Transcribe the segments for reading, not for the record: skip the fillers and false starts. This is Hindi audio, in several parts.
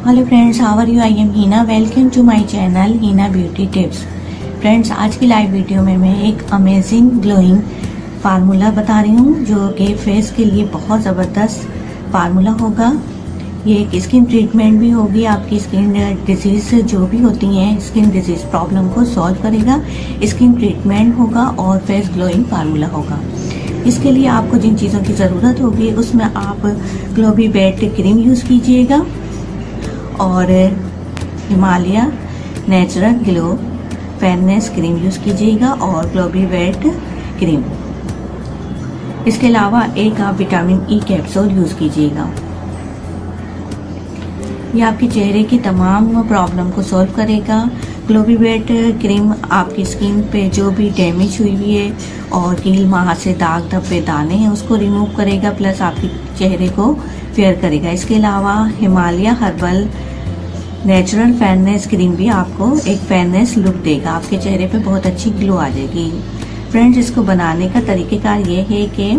Hello friends, how are you? I am Heena. Welcome to my channel Heena beauty tips. Friends, आज की लाइव वीडियो में मैं एक अमेजिंग ग्लोइंग फार्मूला बता रही हूँ जो कि फेस के लिए बहुत ज़बरदस्त फार्मूला होगा। ये एक स्किन ट्रीटमेंट भी होगी, आपकी स्किन डिजीज जो भी होती हैं स्किन डिजीज प्रॉब्लम को सॉल्व करेगा। स्किन ट्रीटमेंट होगा और फेस ग्लोइंग फार्मूला होगा। इसके लिए आपको जिन चीज़ों की ज़रूरत होगी उसमें आप ग्लोबी बेट क्रीम यूज़ कीजिएगा और Himalaya natural glow fairness cream use कीजिएगा और ग्लोबी वेट क्रीम। इसके अलावा एक आप विटामिन ई कैप्सूल यूज़ कीजिएगा। ये आपके चेहरे की तमाम प्रॉब्लम को सॉल्व करेगा। ग्लोबी वेट क्रीम आपकी स्किन पे जो भी डैमेज हुई हुई है और कील माह से दाग धब्बे दाने हैं उसको रिमूव करेगा, प्लस आपके चेहरे को फेयर करेगा। इसके अलावा Himalaya herbal natural fairness cream भी आपको एक फेयरनेस लुक देगा, आपके चेहरे पे बहुत अच्छी ग्लो आ जाएगी। फ्रेंड्स, इसको बनाने का तरीक़ेकार ये है कि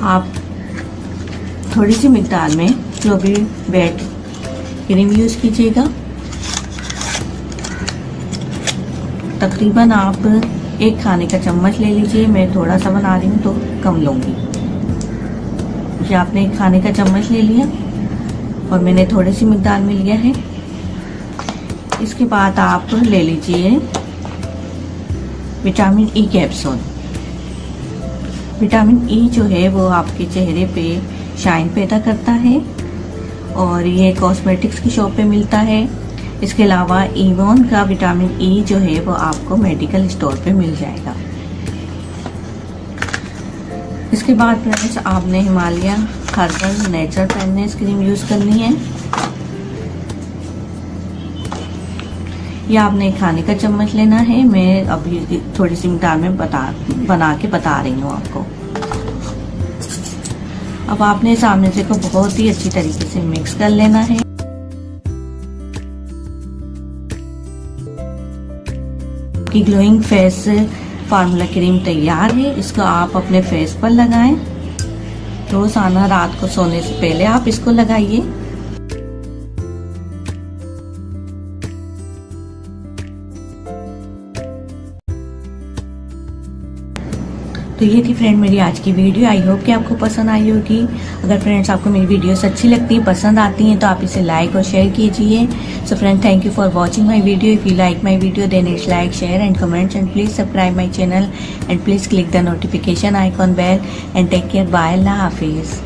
आप थोड़ी सी मिकदार में ग्लोबी वेट क्रीम यूज़ कीजिएगा। तकरीबन आप एक खाने का चम्मच ले लीजिए। मैं थोड़ा सा बना रही हूँ तो कम लूँगी। ये आपने एक खाने का चम्मच ले लिया और मैंने थोड़ी सी मिकदार में लिया है। इसके बाद आप ले लीजिए vitamin E capsule. Vitamin E जो है वो आपके चेहरे पे शाइन पैदा करता है और ये कॉस्मेटिक्स की शॉप पे मिलता है। इसके अलावा इवॉन का विटामिन ई जो है वो आपको मेडिकल स्टोर पे मिल जाएगा। इसके बाद फ्रेंड्स, आपने Himalaya herbal natural fairness cream use करनी है। या आपने खाने का चम्मच लेना है। मैं अभी थोड़ी सी मिकदार में बना के बता रही हूँ आपको। अब आपने सामने से को बहुत ही अच्छी तरीके से मिक्स कर लेना है। की ग्लोइंग फेस फार्मूला क्रीम तैयार है। इसको आप अपने फेस पर लगाएं। रोजाना रात को सोने से पहले आप इसको लगाइए। तो ये थी फ्रेंड मेरी आज की वीडियो। आई होप कि आपको पसंद आई होगी। अगर फ्रेंड्स आपको मेरी वीडियोस अच्छी लगती है, पसंद आती हैं, तो आप इसे लाइक और शेयर कीजिए। So friend, thank you for watching my video. If you like my video then it's like, share and comments and please subscribe my channel and please click the notification icon bell and take care. Bye, अल्लाह हाफिज।